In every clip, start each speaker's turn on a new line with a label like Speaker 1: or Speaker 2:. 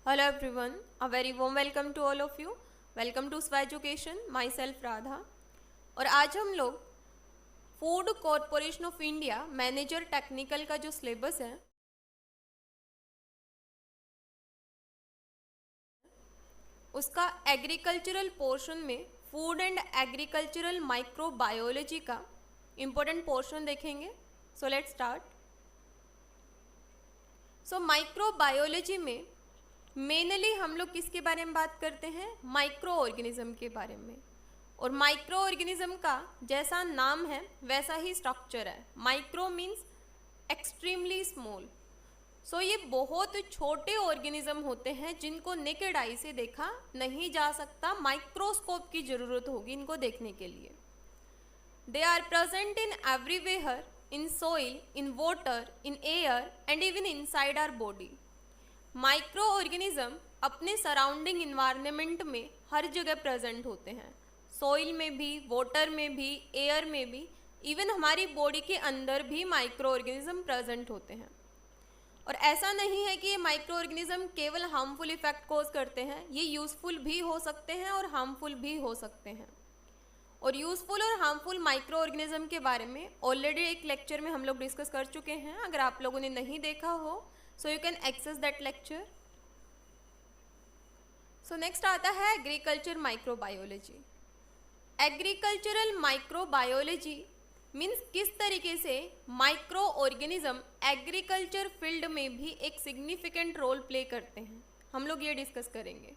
Speaker 1: Hello everyone, a very warm welcome to all of you. Welcome to स्वा education, my self Radha. और आज हम लोग food corporation of India manager technical का जो सिलेबस है उसका एग्रीकल्चरल पोर्शन में फूड एंड एग्रीकल्चरल माइक्रोबायोलॉजी का इम्पोर्टेंट पोर्शन देखेंगे। So let's start. So microbiology में मेनली हम लोग किसके बारे में बात करते हैं? माइक्रो ऑर्गेनिज्म के बारे में। और माइक्रो ऑर्गेनिज्म का जैसा नाम है वैसा ही स्ट्रक्चर है। Micro means extremely small. So ये बहुत छोटे ऑर्गेनिज्म होते हैं जिनको नेकेड आई से देखा नहीं जा सकता, माइक्रोस्कोप की जरूरत होगी इनको देखने के लिए। They are present in everywhere, in soil, in water, in air and even inside our body. Micro organism अपने सराउंडिंग इन्वायरमेंट में हर जगह प्रेजेंट होते हैं, सॉइल में भी, वाटर में भी, एयर में भी, इवन हमारी बॉडी के अंदर भी माइक्रो ऑर्गेनिज्म प्रेजेंट होते हैं। और ऐसा नहीं है कि ये माइक्रो ऑर्गेनिज्म केवल हार्मफुल इफेक्ट कॉज करते हैं, ये यूजफुल भी हो सकते हैं और हार्मफुल भी हो सकते हैं। और यूजफुल और हार्मफुल माइक्रो ऑर्गेनिज्म के बारे में ऑलरेडी एक लेक्चर में हम लोग डिस्कस कर चुके हैं। अगर आप लोगों ने नहीं देखा हो so you can access that lecture. So next आता है agriculture microbiology. Agricultural microbiology means किस तरीके से माइक्रो ऑर्गेनिज्म एग्रीकल्चर फील्ड में भी एक सिग्निफिकेंट रोल प्ले करते हैं, हम लोग ये डिस्कस करेंगे।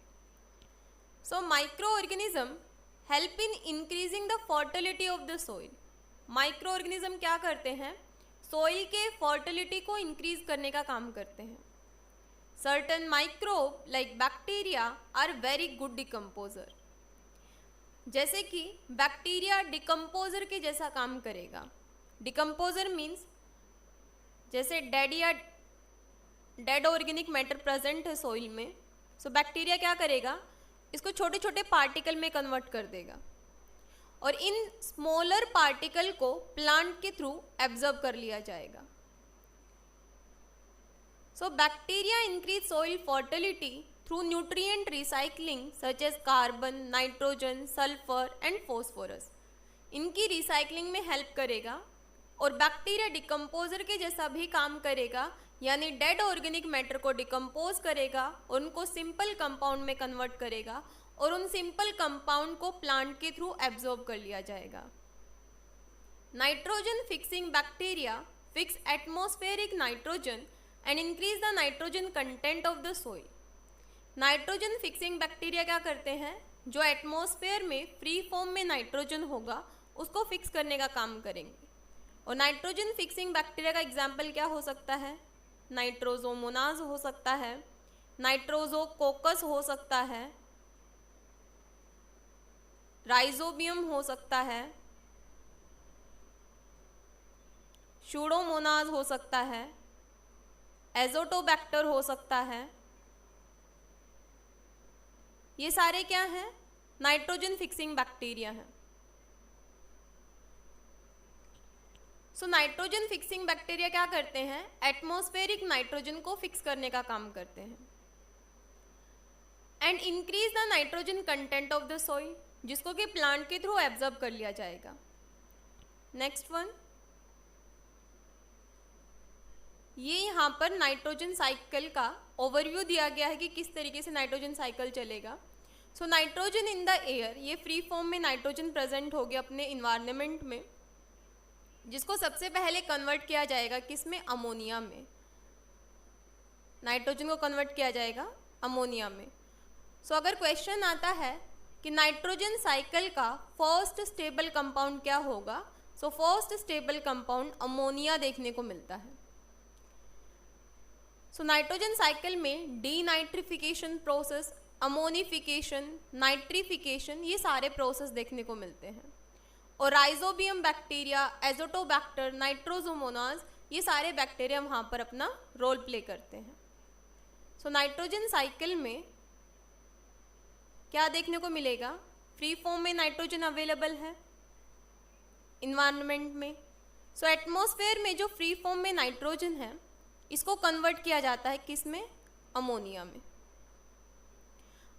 Speaker 1: So micro organism help in increasing the fertility of the soil. Micro organism क्या करते हैं? सॉइल के फर्टिलिटी को इंक्रीज करने का काम करते हैं। Certain microbe like bacteria are very good decomposer. जैसे कि बैक्टीरिया डिकम्पोजर के जैसा काम करेगा। डिकम्पोजर मीन्स जैसे डेड ऑर्गेनिक मैटर प्रेजेंट है सॉइल में, सो बैक्टीरिया क्या करेगा? इसको छोटे छोटे पार्टिकल में कन्वर्ट कर देगा और इन स्मॉलर पार्टिकल को प्लांट के थ्रू एब्जॉर्ब कर लिया जाएगा। So bacteria increase soil fertility through nutrient recycling such as carbon, nitrogen, sulphur and phosphorus. इनकी रिसाइकलिंग में हेल्प करेगा और बैक्टीरिया डिकम्पोजर के जैसा भी काम करेगा, यानी डेड ऑर्गेनिक मैटर को डिकम्पोज करेगा और उनको सिंपल कंपाउंड में कन्वर्ट करेगा और उन सिंपल कंपाउंड को प्लांट के थ्रू एब्जॉर्ब कर लिया जाएगा। Nitrogen fixing bacteria fix atmospheric nitrogen and increase the nitrogen content of the soil. Nitrogen fixing bacteria क्या करते हैं? जो एटमॉस्फेयर में फ्री फॉर्म में नाइट्रोजन होगा उसको फिक्स करने का काम करेंगे। और नाइट्रोजन फिक्सिंग बैक्टीरिया का एग्जाम्पल क्या हो सकता है? नाइट्रोजोमोनाज हो सकता है, नाइट्रोजोकोकस हो सकता है, राइजोबियम हो सकता है, शूडोमोनाज हो सकता है, एजोटोबैक्टर हो सकता है। ये सारे क्या हैं? नाइट्रोजन फिक्सिंग बैक्टीरिया हैं। सो नाइट्रोजन फिक्सिंग बैक्टीरिया क्या करते हैं? एटमॉस्फेरिक नाइट्रोजन को फिक्स करने का काम करते हैं and increase the nitrogen content of the soil, जिसको कि प्लांट के थ्रू एब्जॉर्ब कर लिया जाएगा। नेक्स्ट वन, ये यहाँ पर नाइट्रोजन साइकिल का ओवरव्यू दिया गया है कि किस तरीके से नाइट्रोजन साइकिल चलेगा। So nitrogen in the air, ये फ्री फॉर्म में नाइट्रोजन प्रेजेंट हो गया अपने इन्वायरमेंट में, जिसको सबसे पहले कन्वर्ट किया जाएगा किसमें? अमोनिया में। नाइट्रोजन को कन्वर्ट किया जाएगा अमोनिया में। सो अगर क्वेश्चन आता है कि नाइट्रोजन साइकिल का फर्स्ट स्टेबल कंपाउंड क्या होगा, so first stable compound ammonia देखने को मिलता है। सो नाइट्रोजन साइकिल में डीनाइट्रिफिकेशन प्रोसेस, अमोनिफिकेशन, नाइट्रिफिकेशन, ये सारे प्रोसेस देखने को मिलते हैं। और राइजोबियम बैक्टीरिया, एजोटोबैक्टर, नाइट्रोजोमोनाज, ये सारे बैक्टीरिया वहाँ पर अपना रोल प्ले करते हैं। सो नाइट्रोजन साइकिल में क्या देखने को मिलेगा? फ्री फॉर्म में नाइट्रोजन अवेलेबल है इन्वायरमेंट में। सो एटमॉस्फेयर में जो फ्री फॉर्म में नाइट्रोजन है इसको कन्वर्ट किया जाता है किस में? अमोनिया में।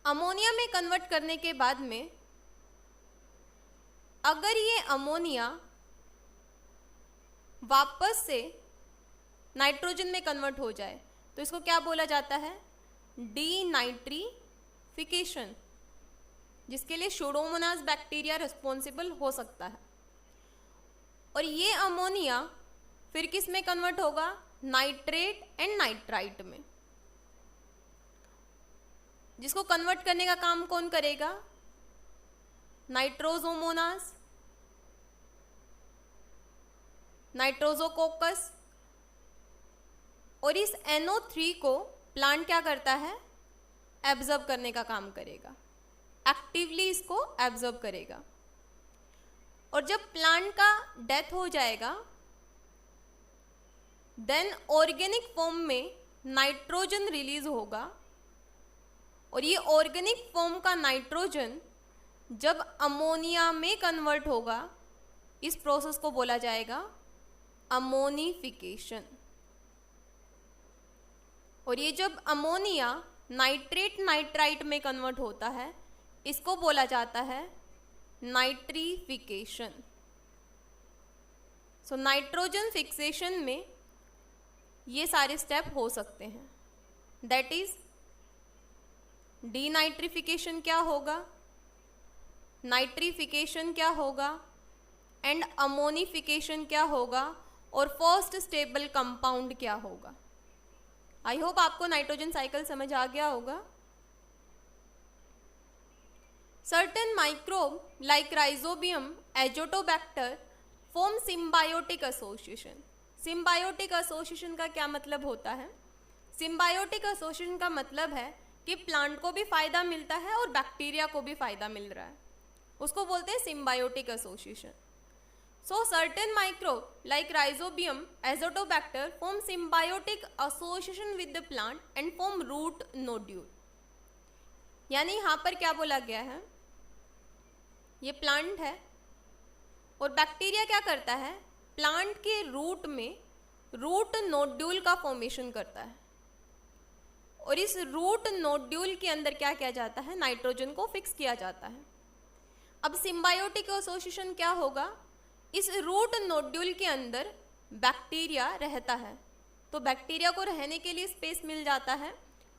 Speaker 1: अमोनिया में कन्वर्ट करने के बाद में अगर ये अमोनिया वापस से नाइट्रोजन में कन्वर्ट हो जाए तो इसको क्या बोला जाता है? डीनाइट्रिफिकेशन, जिसके लिए स्यूडोमोनास बैक्टीरिया रिस्पॉन्सिबल हो सकता है। और ये अमोनिया फिर किस में कन्वर्ट होगा? नाइट्रेट एंड नाइट्राइट में, जिसको कन्वर्ट करने का काम कौन करेगा? नाइट्रोजोमोनास, नाइट्रोजोकोकस। और इस NO3 को प्लांट क्या करता है? एब्जॉर्ब करने का काम करेगा, एक्टिवली इसको एब्जॉर्ब करेगा। और जब प्लांट का डेथ हो जाएगा देन ऑर्गेनिक फॉर्म में नाइट्रोजन रिलीज होगा। और ये ऑर्गेनिक फॉर्म का नाइट्रोजन जब अमोनिया में कन्वर्ट होगा, इस प्रोसेस को बोला जाएगा अमोनिफिकेशन। और ये जब अमोनिया नाइट्रेट नाइट्राइट में कन्वर्ट होता है, इसको बोला जाता है नाइट्रीफिकेशन। सो नाइट्रोजन फिक्सेशन में ये सारे स्टेप हो सकते हैं। दैट इज डीनाइट्रिफिकेशन क्या होगा, नाइट्रीफिकेशन क्या होगा, एंड अमोनिफिकेशन क्या होगा, और फर्स्ट स्टेबल कंपाउंड क्या होगा। आई होप आपको नाइट्रोजन साइकिल समझ आ गया होगा। Certain microbe like rhizobium, azotobacter form symbiotic association. Symbiotic association का क्या मतलब होता है? सिम्बायोटिक एसोसिएशन का मतलब है कि प्लांट को भी फायदा मिलता है और बैक्टीरिया को भी फायदा मिल रहा है, उसको बोलते हैं symbiotic association. So certain microbe like rhizobium, azotobacter form symbiotic association with the plant and form root nodule. यानी यहाँ पर क्या बोला गया है? ये प्लांट है और बैक्टीरिया क्या करता है? प्लांट के रूट में रूट नोड्यूल का फॉर्मेशन करता है। और इस रूट नोड्यूल के अंदर क्या किया जाता है? नाइट्रोजन को फिक्स किया जाता है। अब सिम्बायोटिक एसोसिएशन क्या होगा? इस रूट नोड्यूल के अंदर बैक्टीरिया रहता है, तो बैक्टीरिया को रहने के लिए स्पेस मिल जाता है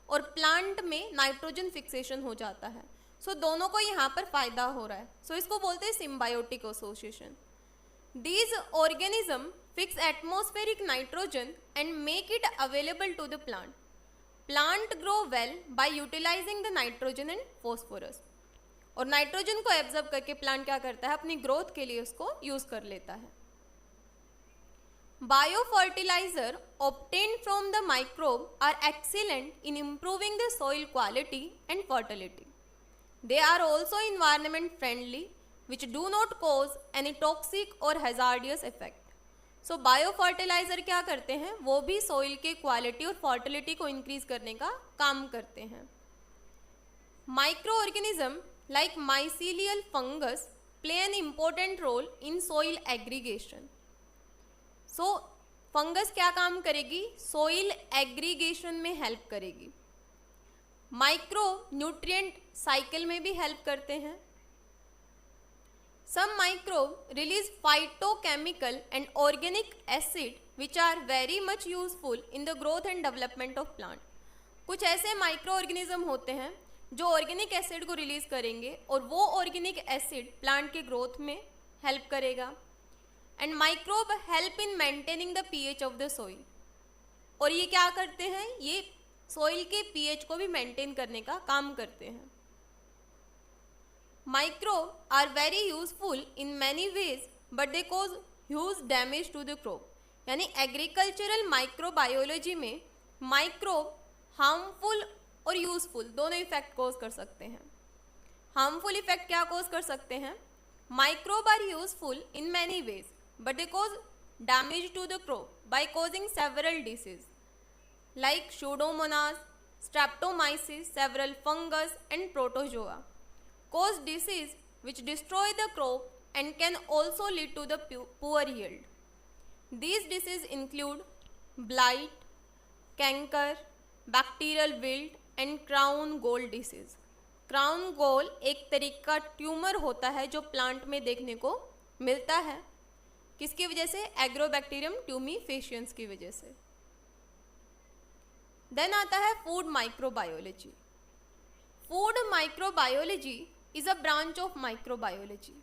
Speaker 1: और प्लांट में नाइट्रोजन फिक्सेशन हो जाता है। सो दोनों को यहाँ पर फायदा हो रहा है। सो इसको बोलते हैं symbiotic association. These organism fix atmospheric nitrogen and make it available to the plant. Plant grow well by utilising the nitrogen and phosphorus. और नाइट्रोजन को एब्जॉर्ब करके प्लांट क्या करता है? अपनी ग्रोथ के लिए उसको यूज कर लेता है। Biofertiliser obtained from the microbe are excellent in improving the soil quality and fertility. They are also environment friendly, which do not cause any toxic or hazardous effect. So biofertiliser क्या करते हैं? वो भी soil के quality और fertility को increase करने का काम करते हैं। Micro organism like mycelial fungus play an important role in soil aggregation. So fungus क्या काम करेगी? सोइल एग्रीगेशन में हेल्प करेगी। माइक्रो न्यूट्रिएंट साइकिल में भी हेल्प करते हैं। Some microbe release phytochemical and organic acid which are very much useful in the growth and development of plant. कुछ ऐसे माइक्रो ऑर्गेनिज्म होते हैं जो ऑर्गेनिक एसिड को रिलीज करेंगे और वो ऑर्गेनिक एसिड प्लांट के ग्रोथ में हेल्प करेगा। And microbe help in maintaining the pH of the soil. और ये क्या करते हैं? ये सोइल के पीएच को भी मेंटेन करने का काम करते हैं। Microbe are very useful in many ways but they cause huge damage to the crop. यानी एग्रीकल्चरल माइक्रोबायोलॉजी में माइक्रोब हार्मफुल और यूजफुल दोनों इफेक्ट कॉज कर सकते हैं। हार्मफुल इफेक्ट क्या कॉज कर सकते हैं? Microbe are useful in many ways but they cause damage to the crop by causing several diseases like Pseudomonas, Streptomyces, several fungus and protozoa cause disease which destroy the crop and can also lead to the poor yield. These diseases include blight, canker, bacterial wilt and crown gall disease. Crown gall एक तरीके का tumour होता है जो plant में देखने को मिलता है। किसकी वजह से? एग्रोबैक्टीरियम ट्यूमीफेशियंस की वजह से। देन आता है food microbiology. Food microbiology is a branch of microbiology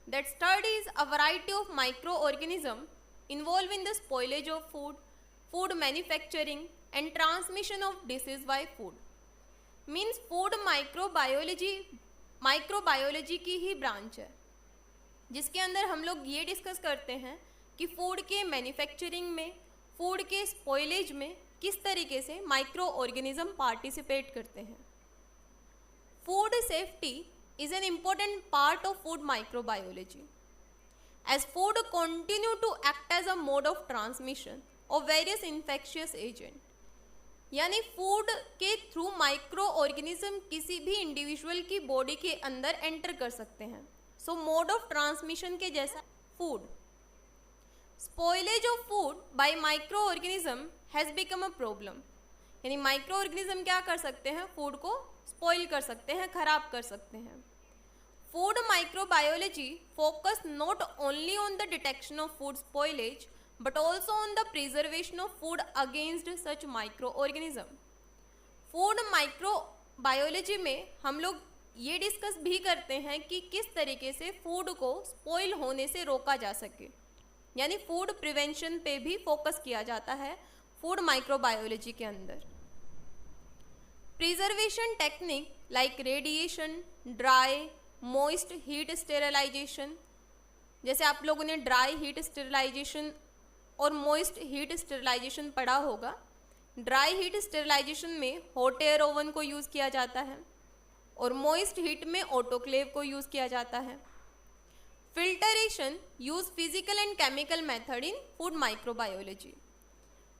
Speaker 1: that studies a variety of microorganisms involved in the spoilage of food, food manufacturing and transmission of disease by food. Means food microbiology की ही branch है जिसके अंदर हम लोग ये discuss करते हैं कि फूड के मैन्युफैक्चरिंग में, फूड के स्पॉइलेज में किस तरीके से माइक्रो ऑर्गेनिज्म पार्टिसिपेट करते हैं। Food safety is an important part of food microbiology as food continue to act as a mode of transmission of various infectious agent। यानी फूड के थ्रू माइक्रो ऑर्गेनिज्म किसी भी इंडिविजुअल की body के अंदर enter कर सकते हैं। सो मोड ऑफ ट्रांसमिशन के जैसा food. Spoilage of food by micro organism has become a problem. यानी माइक्रो ऑर्गेनिज्म क्या कर सकते हैं? फूड को स्पॉइल कर सकते हैं, खराब कर सकते हैं। Food microbiology focus not only on the detection of food spoilage but also on the preservation of food against such micro organism. Food microbiology में हम लोग ये डिस्कस भी करते हैं कि किस तरीके से फूड को स्पॉइल होने से रोका जा सके। यानी फूड प्रिवेंशन पे भी फोकस किया जाता है फूड माइक्रोबायोलॉजी के अंदर। Preservation technique like radiation, dry, moist heat sterilisation, जैसे आप लोगों ने ड्राई हीट स्टेरिलाइजेशन और मोइस्ट हीट स्टेरिलाइजेशन पढ़ा होगा। ड्राई हीट स्टेरिलाइजेशन में हॉट एयर ओवन को यूज़ किया जाता है और मोइस्ट हीट में ऑटोक्लेव को यूज़ किया जाता है। Filtration use physical and chemical method in food microbiology.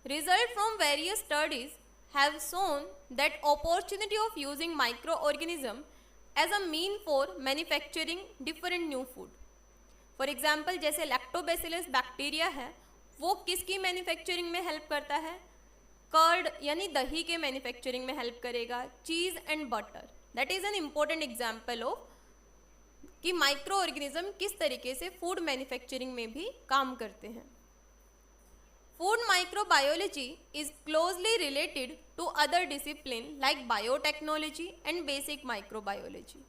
Speaker 1: Result from various studies have shown that opportunity of using microorganism as a mean for manufacturing different new food. For example, जैसे lactobacillus bacteria है, वो किसकी manufacturing में help करता है? Curd यानी दही के मैन्युफैक्चरिंग में हेल्प करेगा। Cheese and butter, that is an important example of कि माइक्रो ऑर्गेनिज्म किस तरीके से फूड मैन्युफैक्चरिंग में भी काम करते हैं। Food microbiology is closely related to other disciplines like biotechnology and basic microbiology,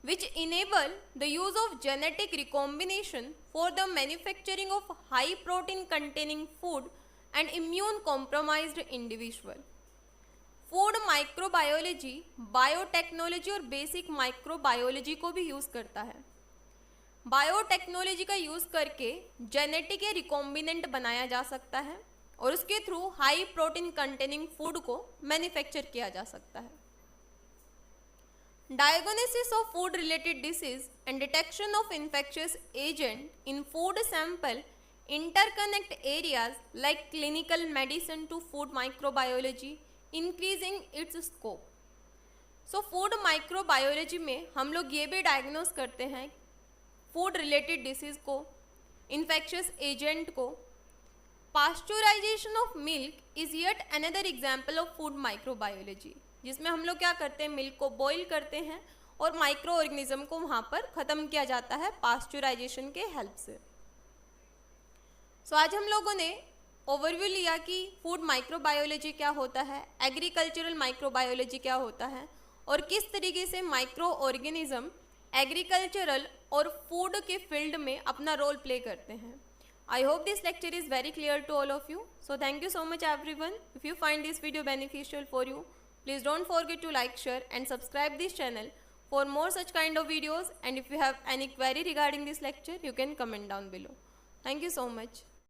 Speaker 1: which enable the use of genetic recombination for the manufacturing of high protein containing food and immune compromised individual. Food microbiology, biotechnology और basic microbiology को भी use करता है। Biotechnology का use करके genetic या recombinant बनाया जा सकता है और उसके through high protein containing food को मैन्युफैक्चर किया जा सकता है। Diagnosis of food related disease and detection of infectious agent in food sample interconnect areas like clinical medicine to food microbiology, increasing its scope. So food microbiology में हम लोग ये भी डायग्नोस करते हैं फूड रिलेटेड डिसीज़ को, infectious agent को। Pasteurisation of milk is yet another example of food microbiology, जिसमें हम लोग क्या करते हैं? मिल्क को बॉईल करते हैं और माइक्रो ऑर्गेनिज्म को वहाँ पर ख़त्म किया जाता है पास्चुराइजेशन के हेल्प से। सो आज हम लोगों ने ओवरव्यू लिया कि फूड माइक्रोबायोलॉजी क्या होता है, एग्रीकल्चरल माइक्रोबायोलॉजी क्या होता है और किस तरीके से माइक्रो ऑर्गेनिज्म एग्रीकल्चरल और फूड के फील्ड में अपना रोल प्ले करते हैं। I hope this lecture is very clear to all of you. So thank you so much everyone. If you find this video beneficial for you, please don't forget to like, share and subscribe this channel for more such kind of videos, and if you have any query regarding this lecture, you can comment down below. Thank you so much.